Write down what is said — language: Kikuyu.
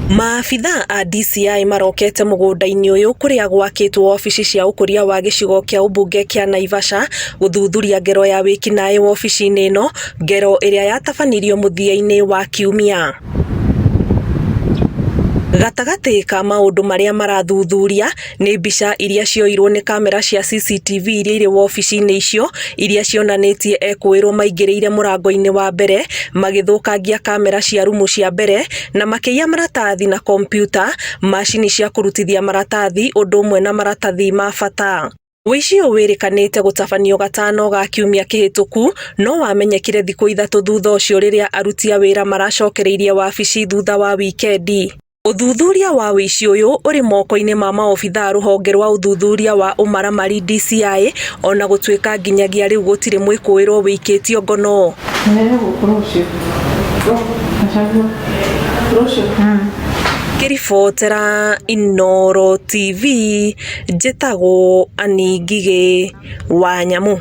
Maabitha a DCI marokete mugunda-ini uyu kuria gwakitwo ofici cia ukuria wa gicigo kia ubunge kia Naivasha guthuthuria ngero ya wikinaĩ ofici-ini ino, ngero iria yatabanirio muthia-ini wa kiumia. Gatagati ka maundu maria marathuthuria ni mbica iria cioirwo ni kamera cia CCTV iria iri ofici-ini icio, iria cionanitie ekuirwo maingĩrĩire murango-ini wa mbere magithukangia kamera cia rumu cia mbere na makĩiya maratathi na kompyuta, macini cia kurutithia maratathi undu umwe na maratathi ma bata. Wici ũyũ wĩrĩkanĩte gũtabanio gatano ga kiumia kĩhĩtũku, no wamenyekire thikũ ithatũ thutha ũcio rĩrĩa aruti a wĩra maracokereirie wabici thutha wa wikendi. Uthuthuria wa wici uyu uri moko-ini ma maobitha ruhonge rwa uthuthuria wa umaramari DCI, ona gũtuĩka nginyagia riu gũtirĩ mwĩkũĩrwo wĩkĩtio ngono. Kiribotera Inooro TV, njĩtagwo Anĩ Ngigĩ wa Nyamũ.